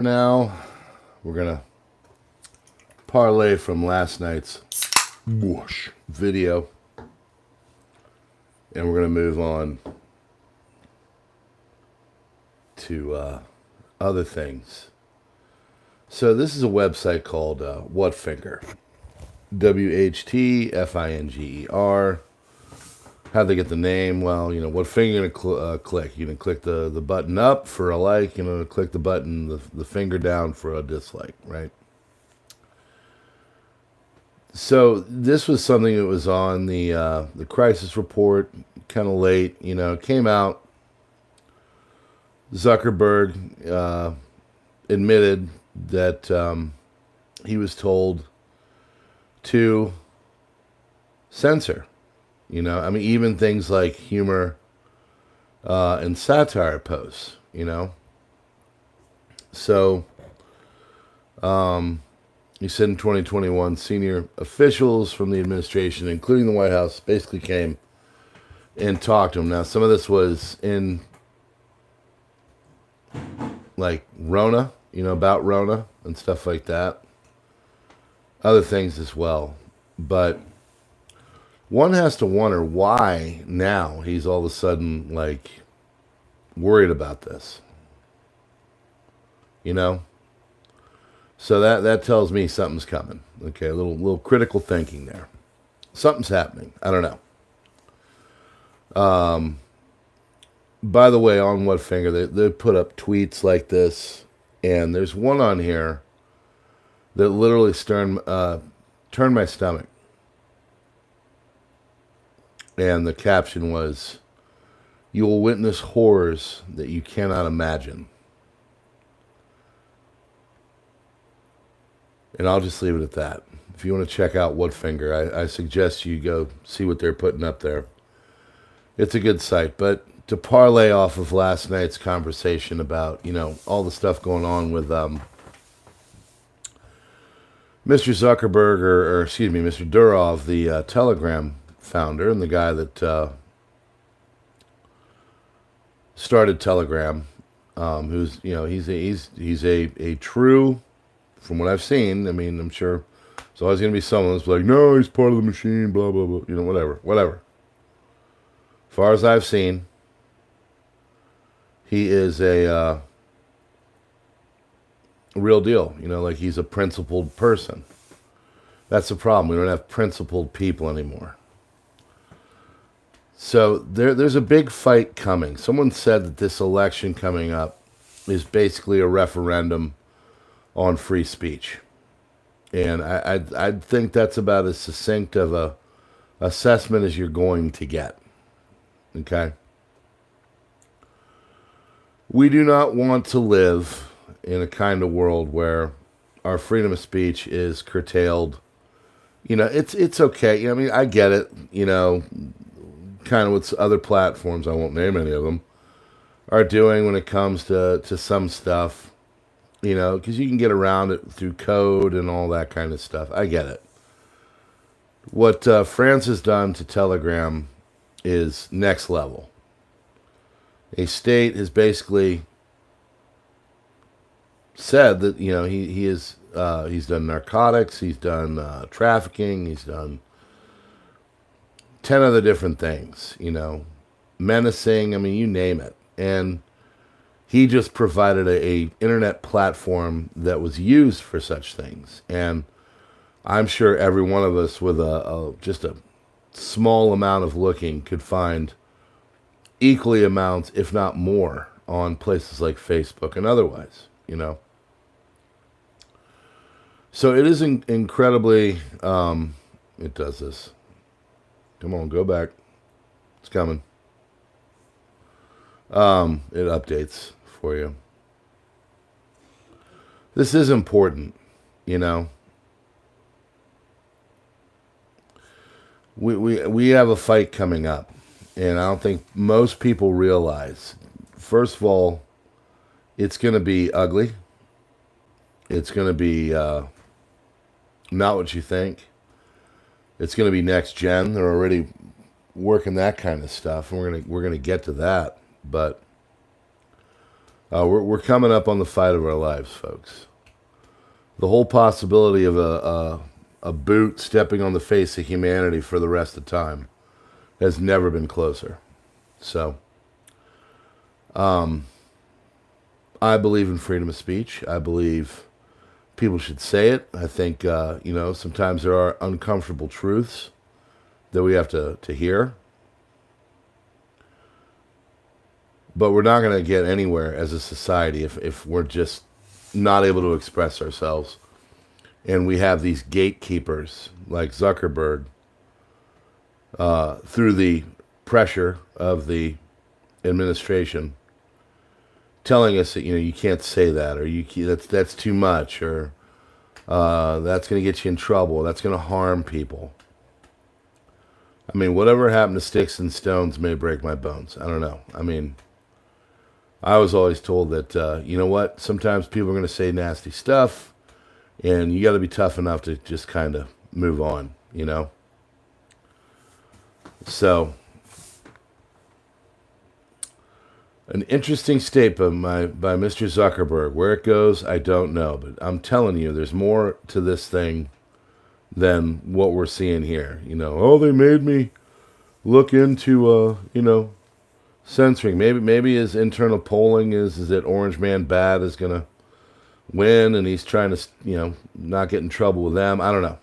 Now, we're going to parlay from last night's whoosh video, and we're going to move on to other things. So this is a website called Whatfinger. WHTFINGER. How'd they get the name? Well, you know, what finger you're going to click? You're going to click the button up for a like, you're going to click the button, the finger down for a dislike, right? So this was something that was on the crisis report, kind of late, you know, it came out. Zuckerberg admitted that he was told to censor. You know, I mean, even things like humor and satire posts, you know. So, he said in 2021, senior officials from the administration, including the White House, basically came and talked to him. Now, some of this was in, like, Rona, you know, about Rona and stuff like that. Other things as well. But one has to wonder why now he's all of a sudden, like, worried about this. You know? So that tells me something's coming. Okay, a little critical thinking there. Something's happening. I don't know. By the way, on Whatfinger, they put up tweets like this, and there's one on here that literally turned my stomach. And the caption was, "You will witness horrors that you cannot imagine." And I'll just leave it at that. If you want to check out Whatfinger, I suggest you go see what they're putting up there. It's a good site. But to parlay off of last night's conversation about, you know, all the stuff going on with Mr. Zuckerberg, or excuse me, Mr. Durov, the Telegram founder and the guy that started Telegram, who's, you know, he's a true, from what I've seen. I mean, I'm sure there's always going to be someone that's like, no, he's part of the machine, blah blah blah, you know, whatever. As far as I've seen, he is a real deal. You know, like, he's a principled person. That's the problem. We don't have principled people anymore. So there's a big fight coming. Someone said that this election coming up is basically a referendum on free speech. And I think that's about as succinct of a assessment as you're going to get. Okay? We do not want to live in a kind of world where our freedom of speech is curtailed. You know, it's okay. I mean, I get it, you know, kind of what other platforms, I won't name any of them, are doing when it comes to some stuff, you know, because you can get around it through code and all that kind of stuff. I get it. What France has done to Telegram is next level. A state has basically said that, you know, he's done narcotics, he's done trafficking, he's done 10 other different things, you know, menacing, I mean, you name it. And he just provided a internet platform that was used for such things. And I'm sure every one of us with just a small amount of looking could find equally amounts, if not more, on places like Facebook and otherwise, you know. So it is incredibly, it does this. Come on, go back. It's coming. It updates for you. This is important, you know. We have a fight coming up, and I don't think most people realize. First of all, it's going to be ugly. It's going to be not what you think. It's going to be next gen. They're already working that kind of stuff, and we're gonna get to that. But We're coming up on the fight of our lives, folks. The whole possibility of a boot stepping on the face of humanity for the rest of time has never been closer. So, I believe in freedom of speech. I believe people should say it. I think, sometimes there are uncomfortable truths that we have to hear. But we're not going to get anywhere as a society if we're just not able to express ourselves. And we have these gatekeepers like Zuckerberg through the pressure of the administration telling us that, you can't say that, or that's too much, or that's going to get you in trouble, that's going to harm people. I mean, whatever happened to sticks and stones may break my bones. I don't know. I mean, I was always told that, you know what, sometimes people are going to say nasty stuff, and you got to be tough enough to just kind of move on, So, an interesting statement by Mr. Zuckerberg. Where it goes, I don't know. But I'm telling you, there's more to this thing than what we're seeing here. They made me look into, censoring. Maybe his internal polling is that Orange Man Bad is going to win, and he's trying to, not get in trouble with them. I don't know.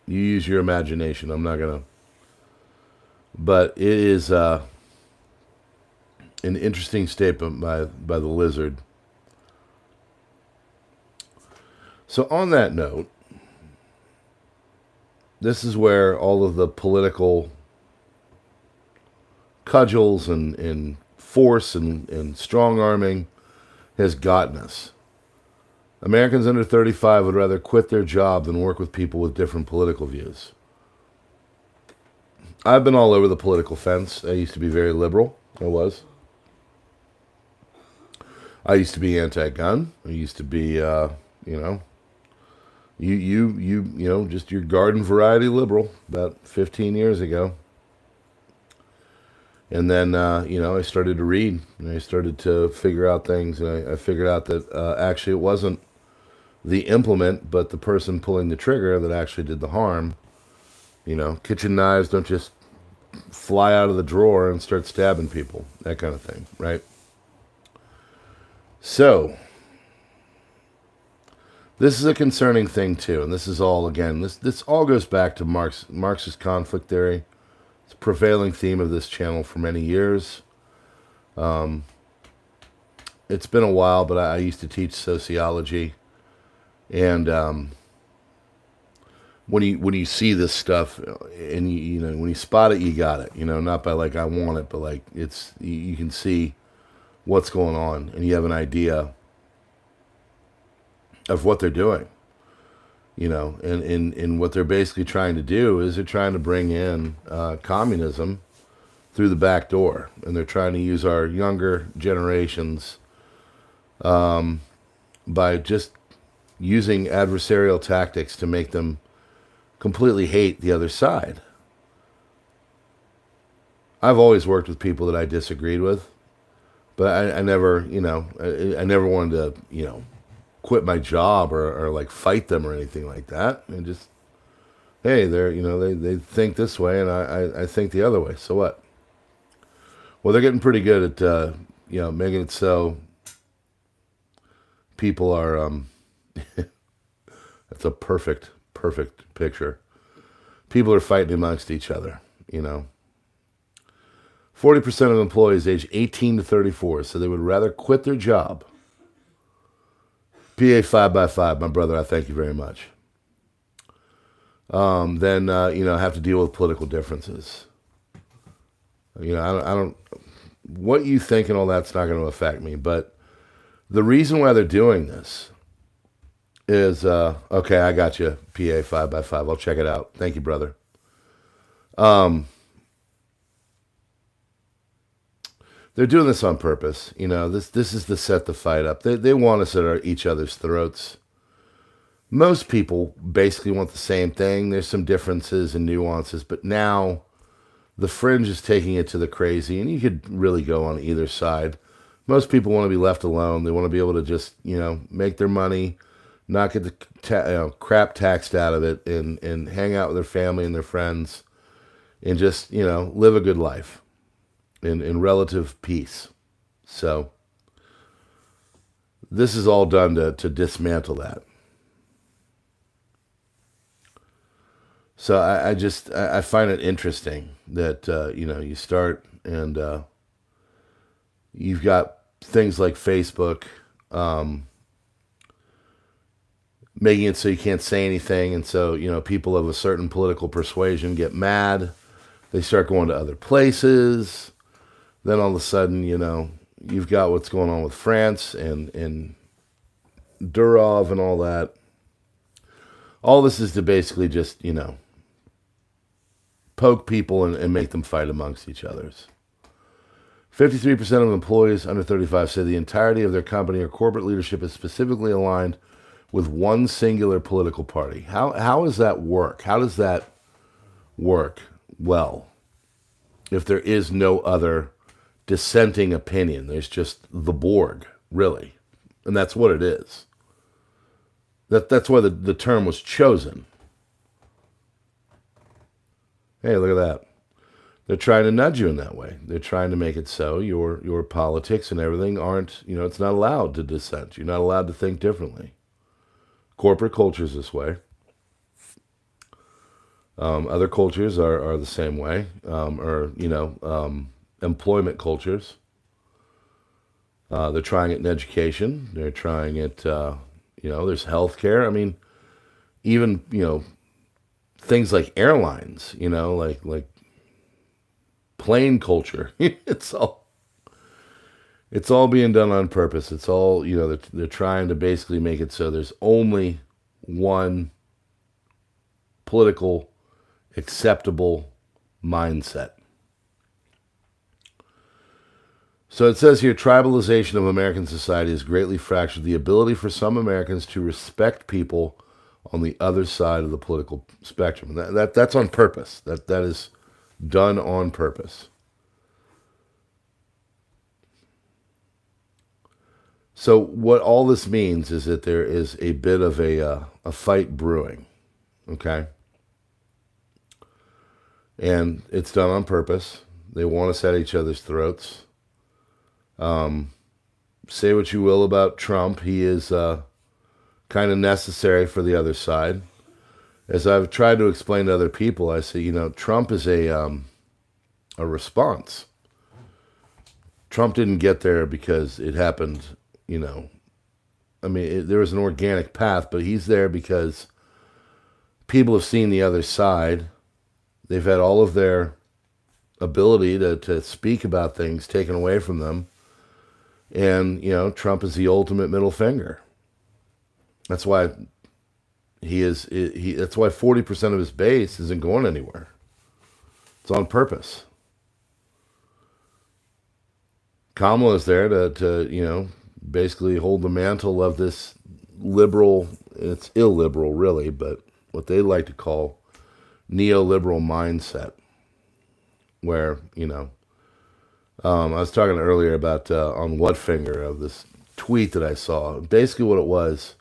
You use your imagination. I'm not going to. But it is an interesting statement by the lizard. So on that note, this is where all of the political cudgels and force and strong-arming has gotten us. Americans under 35 would rather quit their job than work with people with different political views. I've been all over the political fence. I used to be very liberal. I was. I used to be anti-gun. I used to be, just your garden variety liberal about 15 years ago. And then, I started to read, and I started to figure out things, and I figured out that actually it wasn't the implement, but the person pulling the trigger that actually did the harm. Kitchen knives don't just fly out of the drawer and start stabbing people, that kind of thing, right? So, this is a concerning thing too, and this is all, again, this all goes back to Marxist conflict theory. It's a prevailing theme of this channel for many years. It's been a while, but I used to teach sociology, and when you see this stuff, and when you spot it, you got it. Not by like I want it, but like you can see what's going on, and you have an idea of what they're doing. And what they're basically trying to do is they're trying to bring in communism through the back door, and they're trying to use our younger generations by just using adversarial tactics to make them completely hate the other side. I've always worked with people that I disagreed with, but I never, I never wanted to, quit my job or like fight them or anything like that. And just, hey, they think this way, and I think the other way. So what? Well, they're getting pretty good at, making it so people are, that's a perfect picture. People are fighting amongst each other, 40% of employees age 18 to 34 so they would rather quit their job. PA 5x5, my brother, I thank you very much. Then have to deal with political differences. I don't, what you think and all that's not going to affect me, but the reason why they're doing this is, okay, I got you, PA 5x5. I'll check it out. Thank you, brother. They're doing this on purpose. This is to set the fight up. They want us at each other's throats. Most people basically want the same thing. There's some differences and nuances, but now the fringe is taking it to the crazy, and you could really go on either side. Most people want to be left alone. They want to be able to just, make their money, not get the crap taxed out of it, and hang out with their family and their friends, and just, live a good life in relative peace. So this is all done to dismantle that. So I find it interesting that, you start and you've got things like Facebook making it so you can't say anything. And so, people of a certain political persuasion get mad. They start going to other places. Then all of a sudden, you've got what's going on with France and Durov and all that. All this is to basically just, poke people and make them fight amongst each others. 53% of employees under 35 say the entirety of their company or corporate leadership is specifically aligned with one singular political party. How does that work? How does that work well if there is no other dissenting opinion? There's just the Borg, really. And that's what it is. That's why the term was chosen. Hey, look at that. They're trying to nudge you in that way. They're trying to make it so your politics and everything aren't, it's not allowed to dissent. You're not allowed to think differently. Corporate culture's this way. Other cultures are the same way, employment cultures. They're trying it in education. They're trying it, there's healthcare. I mean, even, things like airlines, like plane culture. It's all being done on purpose. It's all, they're trying to basically make it so there's only one political acceptable mindset. So it says here, tribalization of American society has greatly fractured the ability for some Americans to respect people on the other side of the political spectrum. That's on purpose. That is done on purpose. So what all this means is that there is a bit of a fight brewing, okay? And it's done on purpose. They want us at each other's throats. Say what you will about Trump. He is kind of necessary for the other side. As I've tried to explain to other people, I say, Trump is a response. Trump didn't get there because it happened, there was an organic path, but he's there because people have seen the other side. They've had all of their ability to speak about things taken away from them. And, Trump is the ultimate middle finger. That's why that's why 40% of his base isn't going anywhere. It's on purpose. Kamala is there to basically hold the mantle of this liberal, it's illiberal really, but what they like to call neoliberal mindset, where, I was talking earlier about on What Finger of this tweet that I saw. Basically what it was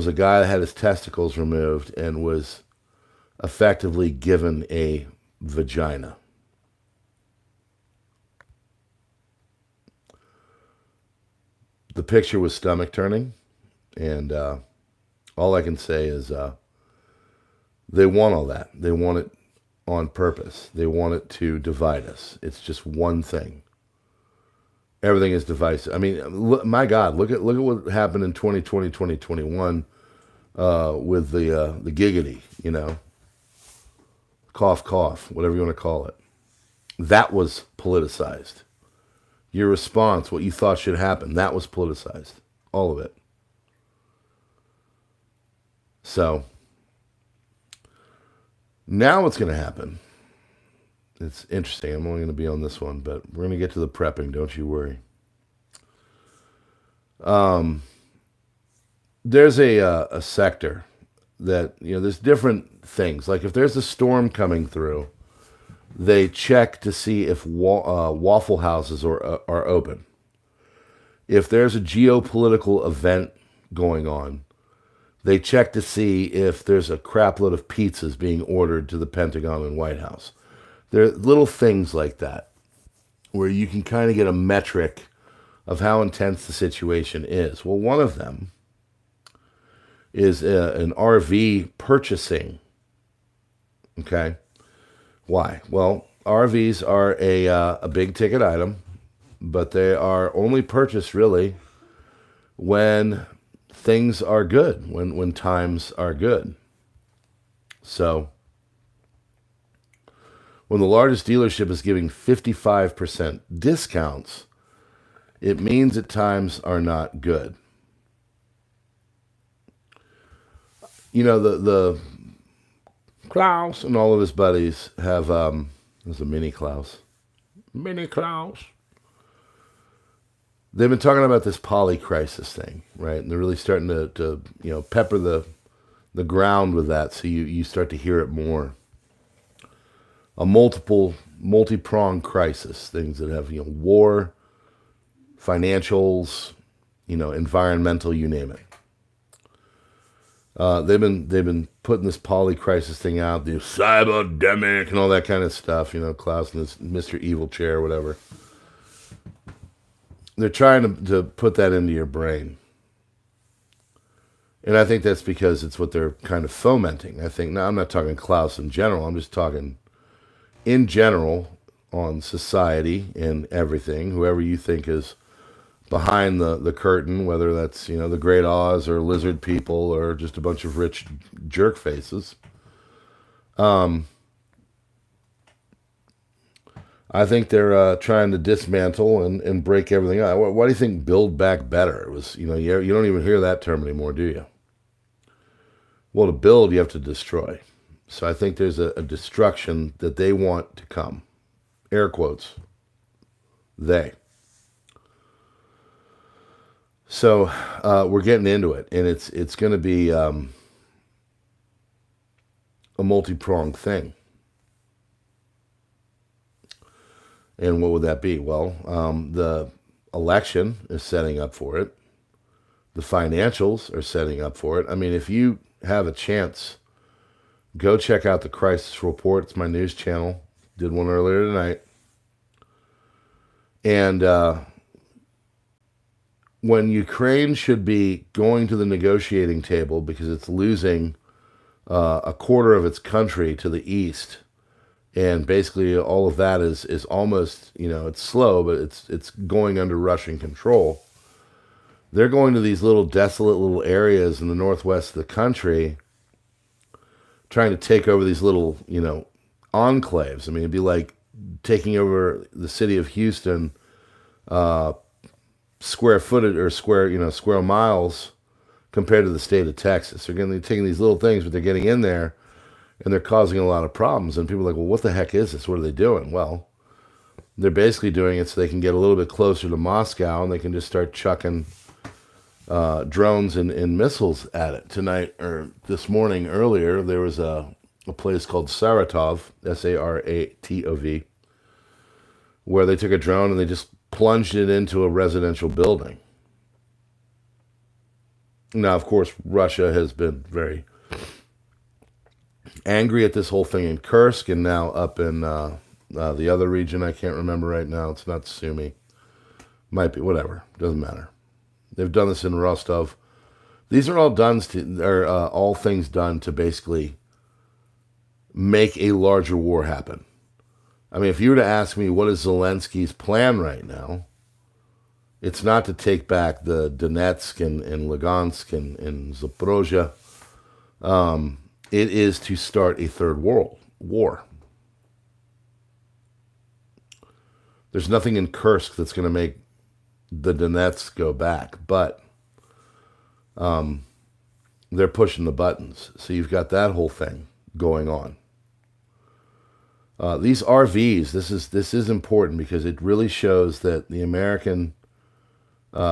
a guy that had his testicles removed and was effectively given a vagina. The picture was stomach turning, and all I can say is they want all that. They want it on purpose. They want it to divide us. It's just one thing. Everything is divisive. I mean, my God, look at what happened in 2020, 2021 with the giggity, cough, cough, whatever you want to call it. That was politicized. Your response, what you thought should happen, that was politicized. All of it. So now what's going to happen? It's interesting. I'm only going to be on this one, but we're going to get to the prepping. Don't you worry. There's a sector that, there's different things. Like if there's a storm coming through, they check to see if Waffle Houses are open. if there's a geopolitical event going on, they check to see if there's a crap load of pizzas being ordered to the Pentagon and White House. There are little things like that where you can kind of get a metric of how intense the situation is. Well, one of them is an RV purchasing. Okay. Why? Well, RVs are a big ticket item, but they are only purchased really when things are good, when times are good. So when the largest dealership is giving 55% discounts, it means that times are not good. You know, the Klaus and all of his buddies have, there's a mini Klaus. Mini Klaus. They've been talking about this poly crisis thing, right? And they're really starting to pepper the ground with that so you start to hear it more. A multi-pronged crisis, things that have, war, financials, environmental, you name it. They've been putting this poly crisis thing out, the cyberdemic and all that kind of stuff, Klaus and this Mr. Evil chair, whatever. They're trying to put that into your brain. And I think that's because it's what they're kind of fomenting. I think, now I'm not talking Klaus in general, I'm just talking in general on society and everything, whoever you think is behind the curtain, whether that's, the Great Oz or lizard people or just a bunch of rich jerk faces. I think they're trying to dismantle and break everything up. Why do you think Build Back Better? It was, you don't even hear that term anymore, do you? Well, to build, you have to destroy. So I think there's a destruction that they want to come. Air quotes. They. So we're getting into it, and it's going to be a multi-pronged thing. And what would that be? Well, the election is setting up for it. The financials are setting up for it. I mean, if you have a chance, go check out the Crisis Report. It's my news channel. Did one earlier tonight. And when Ukraine should be going to the negotiating table because it's losing a quarter of its country to the east, and basically all of that is almost, it's slow, but it's going under Russian control. They're going to these little desolate little areas in the northwest of the country, trying to take over these little, enclaves. I mean, it'd be like taking over the city of Houston, square footage or square miles compared to the state of Texas. They're taking these little things, but they're getting in there and they're causing a lot of problems. And people are like, well, what the heck is this? What are they doing? Well, they're basically doing it so they can get a little bit closer to Moscow and they can just start chucking drones and missiles at it. Tonight, or this morning earlier, there was a place called Saratov, Saratov, where they took a drone and they just plunged it into a residential building. Now, of course, Russia has been very angry at this whole thing in Kursk and now up in the other region. I can't remember right now. It's not Sumy. Might be, whatever. Doesn't matter. They've done this in Rostov. These are all all things done to basically make a larger war happen. I mean, if you were to ask me what is Zelensky's plan right now, it's not to take back the Donetsk and Lugansk and Zaporozhye. It is to start a third world war. There's nothing in Kursk that's going to make the Donetsk go back, but they're pushing the buttons. So you've got that whole thing going on. These RVs, this is important because it really shows that the American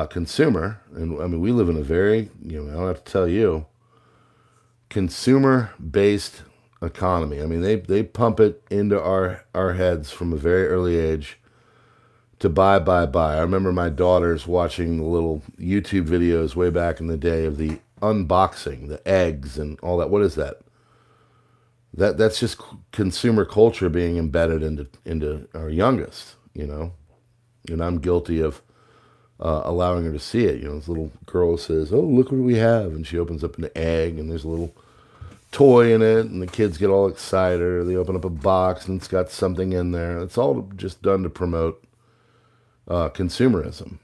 consumer, and I mean, we live in a very, I don't have to tell you, consumer-based economy. I mean, they pump it into our heads from a very early age to buy. I remember my daughters watching the little YouTube videos way back in the day of the unboxing, the eggs and all that. What is that? That's just consumer culture being embedded into our youngest, you know. And I'm guilty of allowing her to see it. You know, this little girl says, "Oh, look what we have," and she opens up an egg, and there's a little toy in it, and the kids get all excited. Or they open up a box, and it's got something in there. It's all just done to promote consumerism.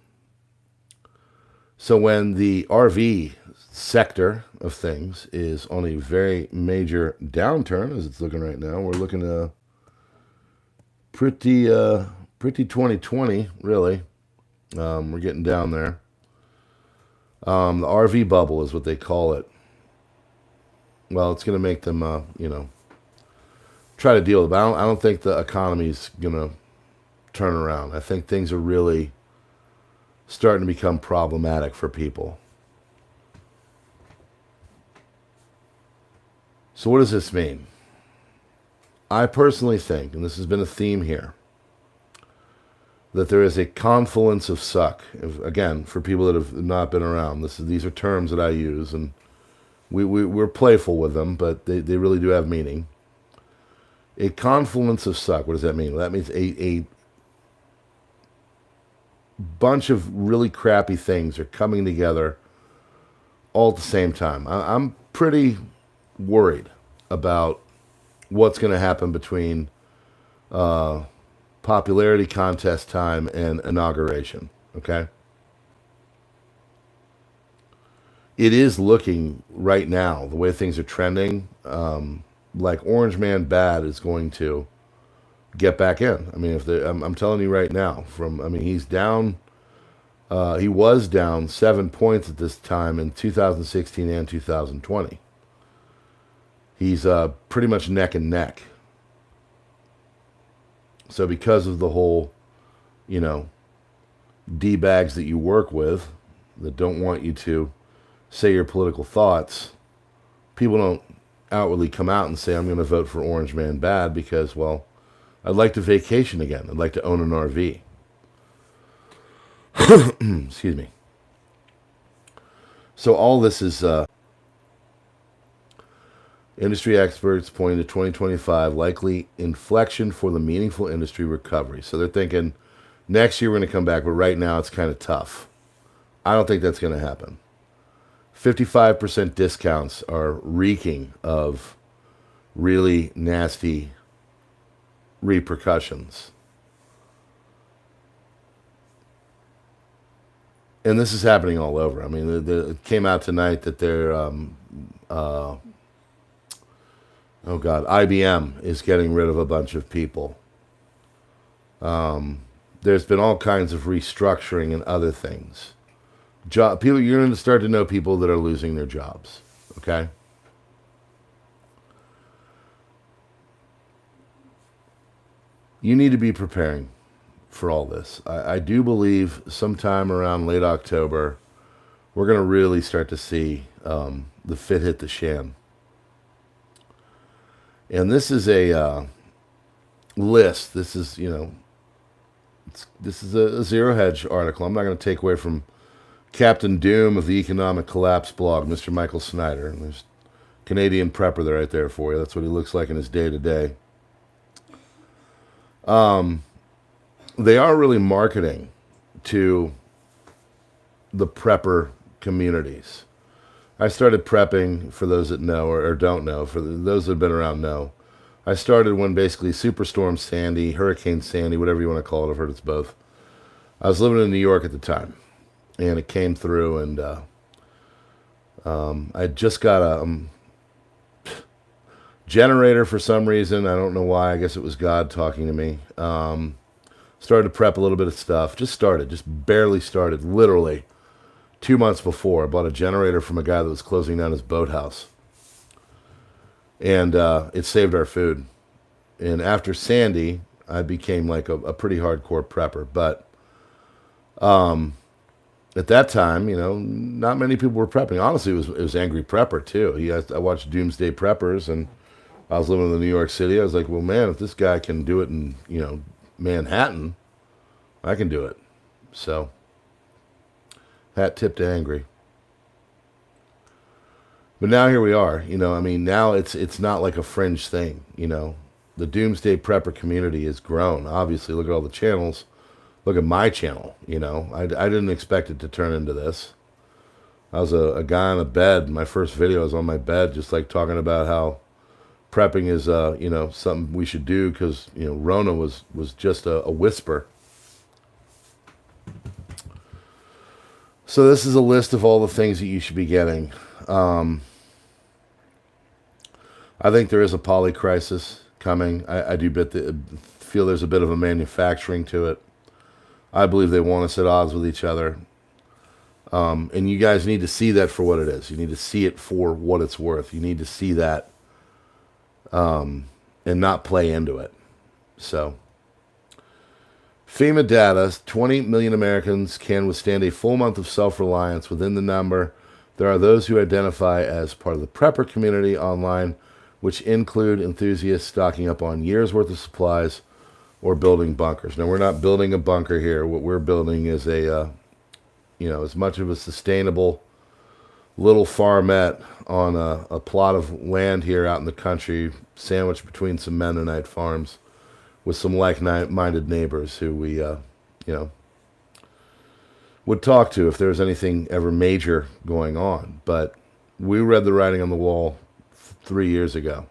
So when the RV sector of things is on a very major downturn, as it's looking right now, we're looking at pretty 2020, really. We're getting down there. The RV bubble is what they call it. Well, it's going to make them, try to deal with it. But I don't think the economy's going to turn around. I think things are really starting to become problematic for people. So what does this mean? I personally think, and this has been a theme here, that there is a confluence of suck. Again, for people that have not been around, these are terms that I use, and we're playful with them, but they really do have meaning. A confluence of suck, what does that mean? Well, that means a bunch of really crappy things are coming together all at the same time. I'm pretty worried about what's going to happen between popularity contest time and inauguration, okay? It is looking right now, the way things are trending, like Orange Man Bad is going to get back in. I mean, I'm telling you right now, he's down, he was down 7 points at this time in 2016 and 2020. He's pretty much neck and neck. So because of the whole, D-bags that you work with that don't want you to say your political thoughts, people don't outwardly come out and say, I'm going to vote for Orange Man Bad because, well, I'd like to vacation again. I'd like to own an RV. Excuse me. So all this is industry experts pointing to 2025 likely inflection for the meaningful industry recovery. So they're thinking next year we're going to come back, but right now it's kind of tough. I don't think that's going to happen. 55% discounts are reeking of really nasty repercussions. And this is happening all over. I mean, it came out tonight that they're, IBM is getting rid of a bunch of people. There's been all kinds of restructuring and other things. You're going to start to know people that are losing their jobs, okay? You need to be preparing for all this. I do believe sometime around late October, we're going to really start to see the fit hit the shan. And this is a list. This is, this is a Zero Hedge article. I'm not going to take away from Captain Doom of the Economic Collapse blog, Mr. Michael Snyder. And there's Canadian Prepper there right there for you. That's what he looks like in his day-to-day. They are really marketing to the prepper communities. I started prepping, for those that know or don't know, for those that have been around know. I started when basically Superstorm Sandy, Hurricane Sandy, whatever you want to call it, I've heard it's both. I was living in New York at the time, and it came through, and I just got a generator for some reason. I don't know why. I guess it was God talking to me. Started to prep a little bit of stuff. Just barely started, literally 2 months before. I bought a generator from a guy that was closing down his boathouse. And it saved our food. And after Sandy, I became like a pretty hardcore prepper. But at that time, not many people were prepping. Honestly, it was Angry Prepper, too. I watched Doomsday Preppers, and I was living in New York City. I was like, well, man, if this guy can do it in, Manhattan, I can do it. So, hat tip to angry. But now here we are. I mean, now it's not like a fringe thing. The Doomsday Prepper community has grown. Obviously, look at all the channels. Look at my channel. I didn't expect it to turn into this. I was a guy on a bed. My first video was on my bed, just like talking about how prepping is, something we should do because, Rona was just a whisper. So this is a list of all the things that you should be getting. I think there is a poly crisis coming. I do feel there's a bit of a manufacturing to it. I believe they want us at odds with each other. And you guys need to see that for what it is. You need to see it for what it's worth. You need to see that and not play into it. So, FEMA data, 20 million Americans can withstand a full month of self-reliance. Within the number, there are those who identify as part of the prepper community online, which include enthusiasts stocking up on years' worth of supplies or building bunkers. Now, we're not building a bunker here. What we're building is as much of a sustainable little farmette on a plot of land here out in the country, sandwiched between some Mennonite farms, with some like-minded neighbors who we, would talk to if there was anything ever major going on. But we read the writing on the wall 3 years ago.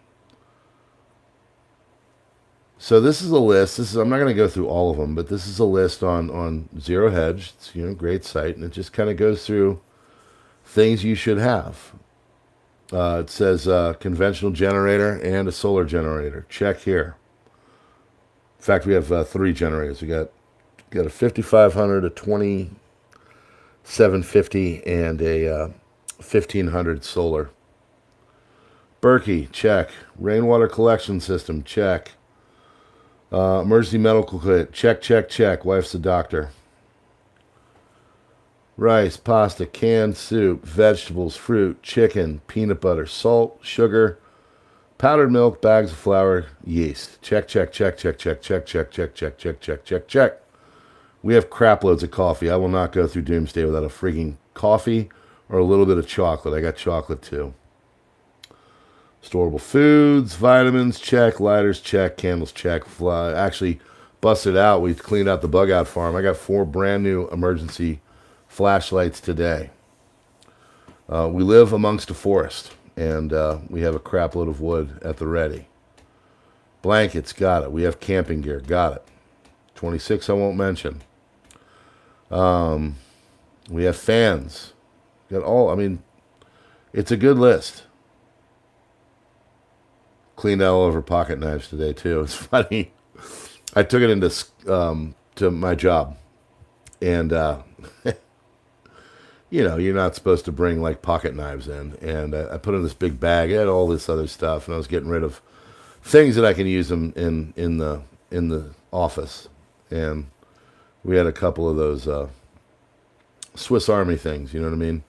So this is a list. I'm not going to go through all of them, but this is a list on Zero Hedge. It's a great site, and it just kind of goes through things you should have. It says conventional generator and a solar generator. Check here. In fact, we have 3 generators. We got a 5500, a 2750, and a 1500 solar. Berkey, check. Rainwater collection system, check. Emergency medical kit, check. Wife's a doctor. Rice, pasta, canned soup, vegetables, fruit, chicken, peanut butter, salt, sugar, powdered milk, bags of flour, yeast. Check. We have crap loads of coffee. I will not go through Doomsday without a freaking coffee or a little bit of chocolate. I got chocolate too. Storable foods, vitamins, check. Lighters, check. Candles, check. Actually, busted out. We cleaned out the bug out farm. I got 4 brand new emergency flashlights today. We live amongst a forest, and we have a crap load of wood at the ready. Blankets, got it. We have camping gear, got it. 26 I won't mention. We have fans. It's a good list. Cleaned out all of her pocket knives today too. It's funny. I took it into to my job, and you're not supposed to bring like pocket knives in. And I put in this big bag. It had all this other stuff, and I was getting rid of things that I can use them in the office. And we had a couple of those Swiss Army things. You know what I mean?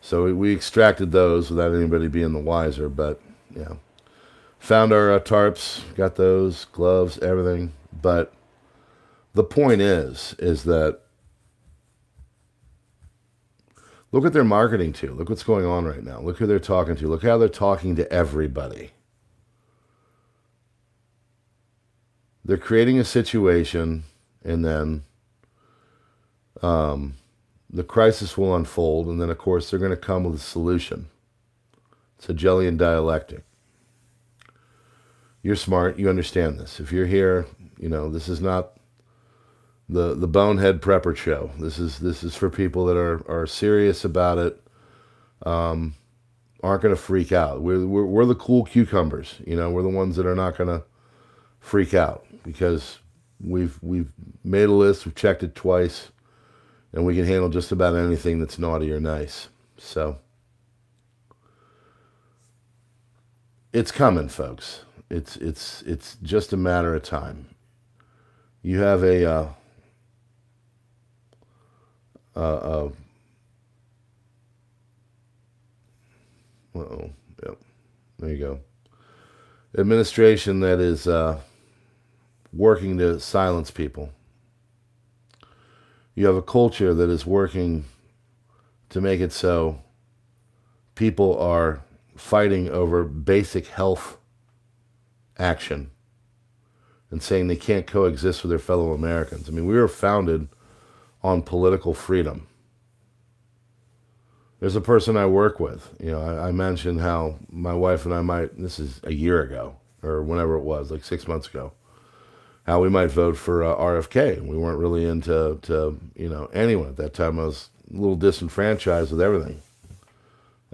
So we extracted those without anybody being the wiser. But yeah. Found our tarps, got those, gloves, everything. But the point is that look at their marketing too. Look what's going on right now. Look who they're talking to. Look how they're talking to everybody. They're creating a situation, and then the crisis will unfold, and then, of course, they're going to come with a solution. It's Hegelian dialectic. You're smart. You understand this. If you're here, this is not the bonehead prepper show. This is for people that are serious about it, aren't going to freak out. We're the cool cucumbers. We're the ones that are not going to freak out because we've made a list. We've checked it twice, and we can handle just about anything that's naughty or nice. So it's coming, folks. It's just a matter of time. You have a yep, there you go. Administration that is working to silence people. You have a culture that is working to make it so people are fighting over basic health action and saying they can't coexist with their fellow Americans. I mean, we were founded on political freedom. There's a person I work with. You know, I mentioned how my wife and I might, this is a year ago, or whenever it was, like 6 months ago, how we might vote for RFK. We weren't really into anyone at that time. I was a little disenfranchised with everything.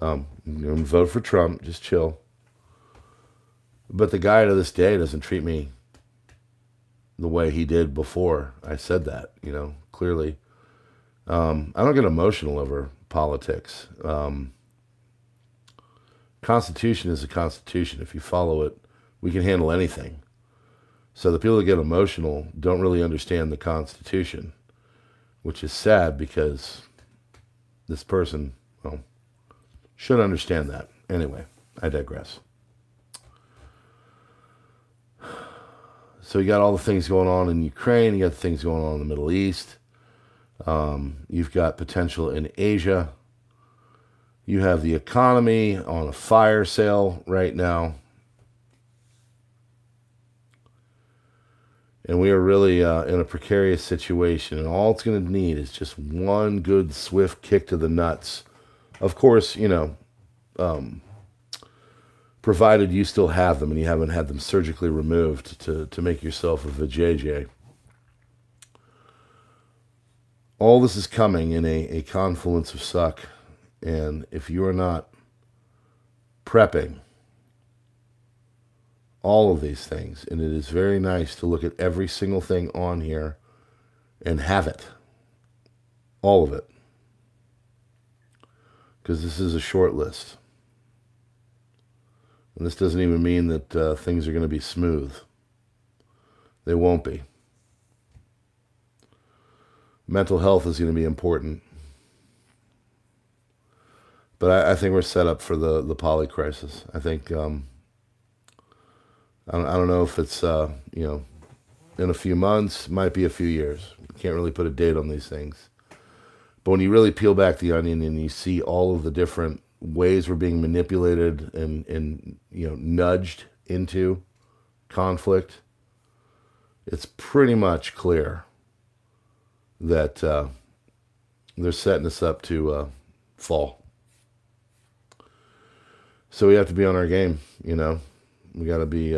Vote for Trump, just chill. But the guy to this day doesn't treat me the way he did before I said that, clearly. I don't get emotional over politics. Constitution is a constitution. If you follow it, we can handle anything. So the people that get emotional don't really understand the Constitution, which is sad because this person, should understand that. Anyway, I digress. So you got all the things going on in Ukraine. You got the things going on in the Middle East. You've got potential in Asia. You have the economy on a fire sale right now. And we are really in a precarious situation. And all it's going to need is just one good, swift kick to the nuts. Of course, provided you still have them and you haven't had them surgically removed to make yourself a vajayjay. All this is coming in a confluence of suck. And if you are not prepping all of these things, and it is very nice to look at every single thing on here and have it. All of it. Because this is a short list. And this doesn't even mean that things are going to be smooth. They won't be. Mental health is going to be important. But I think we're set up for the poly crisis. I think, I don't know if it's, in a few months, might be a few years. Can't really put a date on these things. But when you really peel back the onion and you see all of the different ways we're being manipulated and nudged into conflict, it's pretty much clear that they're setting us up to fall. So we have to be on our game, We got to be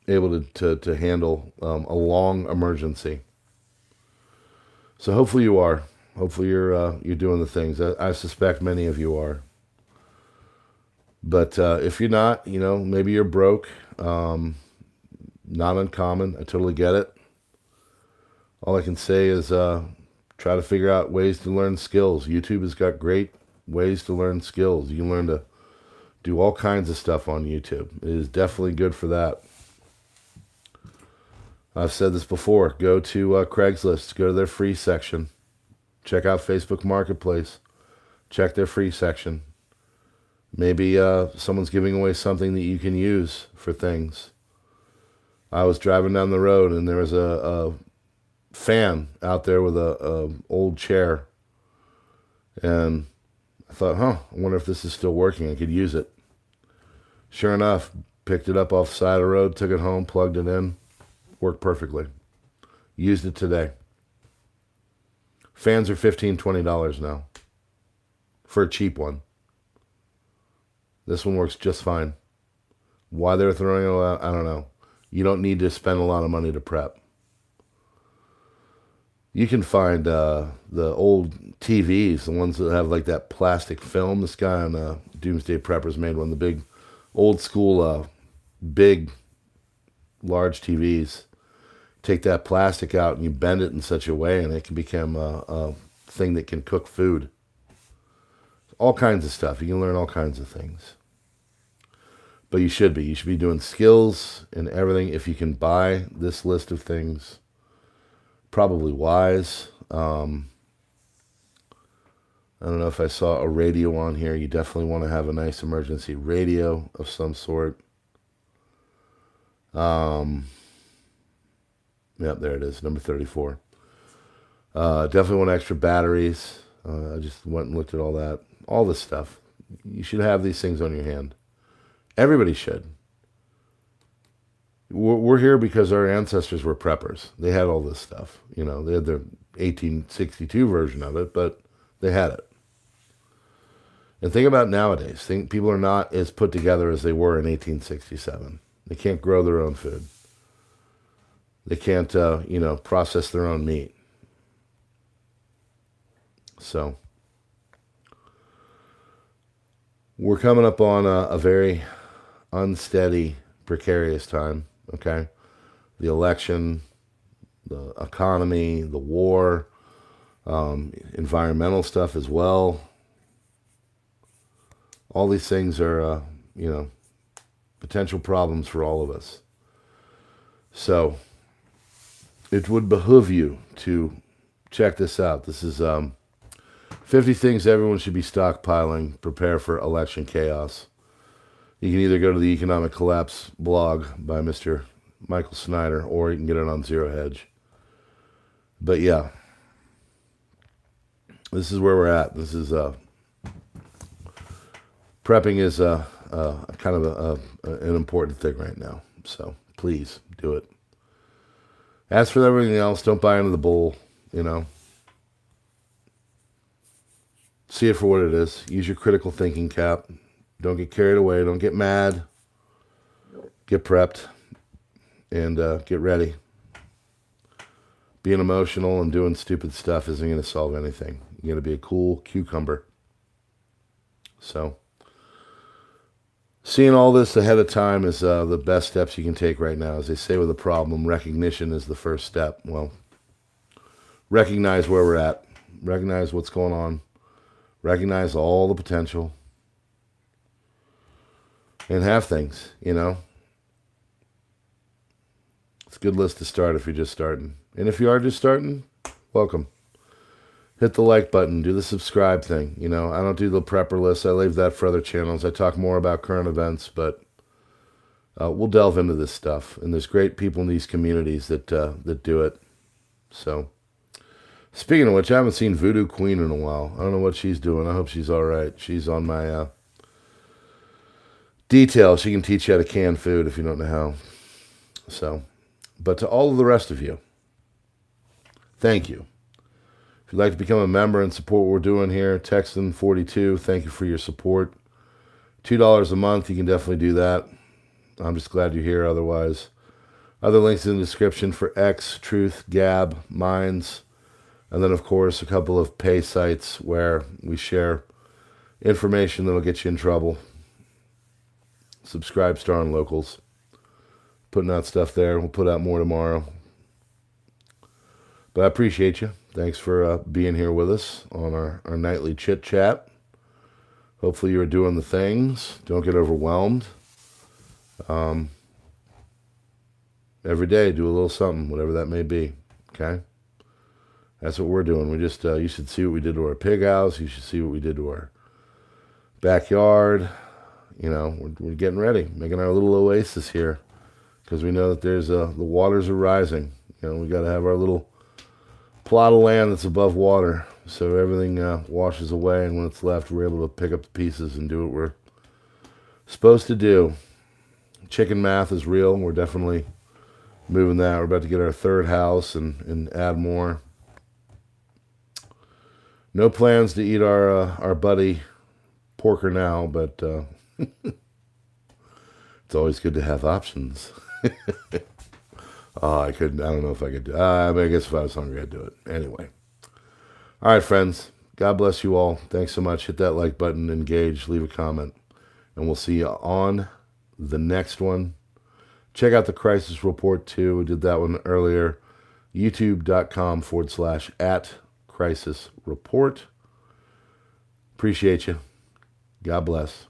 able to handle a long emergency. So hopefully you are. Hopefully you're doing the things. I suspect many of you are. But if you're not, maybe you're broke. Not uncommon. I totally get it. All I can say is try to figure out ways to learn skills. YouTube has got great ways to learn skills. You can learn to do all kinds of stuff on YouTube. It is definitely good for that. I've said this before. Go to Craigslist. Go to their free section. Check out Facebook Marketplace. Check their free section. Maybe someone's giving away something that you can use for things. I was driving down the road and there was a fan out there with a old chair. And I thought, I wonder if this is still working. I could use it. Sure enough, picked it up off the side of the road, took it home, plugged it in. Worked perfectly. Used it today. Fans are $15, $20 now. For a cheap one. This one works just fine. Why they're throwing it out, I don't know. You don't need to spend a lot of money to prep. You can find the old TVs, the ones that have like that plastic film. This guy on Doomsday Preppers made one of the big, old school, big, large TVs. Take that plastic out and you bend it in such a way and it can become a thing that can cook food. All kinds of stuff. You can learn all kinds of things. But you should be. You should be doing skills and everything. If you can buy this list of things, probably wise. I don't know if I saw a radio on here. You definitely want to have a nice emergency radio of some sort. Yep, there it is, number 34. Definitely want extra batteries. I just went and looked at all that. All this stuff. You should have these things on your hand. Everybody should. We're here because our ancestors were preppers. They had all this stuff. You know, they had their 1862 version of it, but they had it. And think about nowadays. People are not as put together as they were in 1867. They can't grow their own food. They can't, process their own meat. So, we're coming up on a very unsteady, precarious time, okay? The election, the economy, the war, environmental stuff as well. All these things are, potential problems for all of us. So, it would behoove you to check this out. This is 50 things everyone should be stockpiling, prepare for election chaos. You can either go to the Economic Collapse blog by Mr. Michael Snyder, or you can get it on Zero Hedge. But yeah, this is where we're at. This is prepping is kind of an important thing right now. So please do it. As for everything else, don't buy into the bull, See it for what it is. Use your critical thinking cap. Don't get carried away. Don't get mad. Get prepped. And get ready. Being emotional and doing stupid stuff isn't going to solve anything. You're going to be a cool cucumber. So, seeing all this ahead of time is the best steps you can take right now. As they say with a problem, recognition is the first step. Well, recognize where we're at. Recognize what's going on. Recognize all the potential. And have things, It's a good list to start if you're just starting. And if you are just starting, welcome. Hit the like button. Do the subscribe thing. I don't do the prepper list. I leave that for other channels. I talk more about current events, but we'll delve into this stuff. And there's great people in these communities that do it. So, speaking of which, I haven't seen Voodoo Queen in a while. I don't know what she's doing. I hope she's all right. She's on my detail. She can teach you how to can food if you don't know how. So, but to all of the rest of you, thank you. If you'd like to become a member and support what we're doing here, text in 42. Thank you for your support. $2 a month, you can definitely do that. I'm just glad you're here otherwise. Other links in the description for X, Truth, Gab, Minds, and then, of course, a couple of pay sites where we share information that will get you in trouble. Subscribe Star and Locals. Putting out stuff there. We'll put out more tomorrow. But I appreciate you. Thanks for being here with us on our nightly chit-chat. Hopefully you're doing the things. Don't get overwhelmed. Every day, do a little something, whatever that may be. Okay? That's what we're doing. We just, you should see what we did to our pig house. You should see what we did to our backyard. We're getting ready, making our little oasis here, because we know that there's the waters are rising. We got to have our little plot of land that's above water, so everything washes away, and when it's left, we're able to pick up the pieces and do what we're supposed to do. Chicken math is real, and we're definitely moving that. We're about to get our third house and add more. No plans to eat our buddy Porker now, but it's always good to have options. I don't know if I could do it. I guess if I was hungry, I'd do it. Anyway. All right, friends. God bless you all. Thanks so much. Hit that like button, engage, leave a comment, and we'll see you on the next one. Check out the Crisis Report, too. We did that one earlier. YouTube.com/@Crisis Report. Appreciate you. God bless.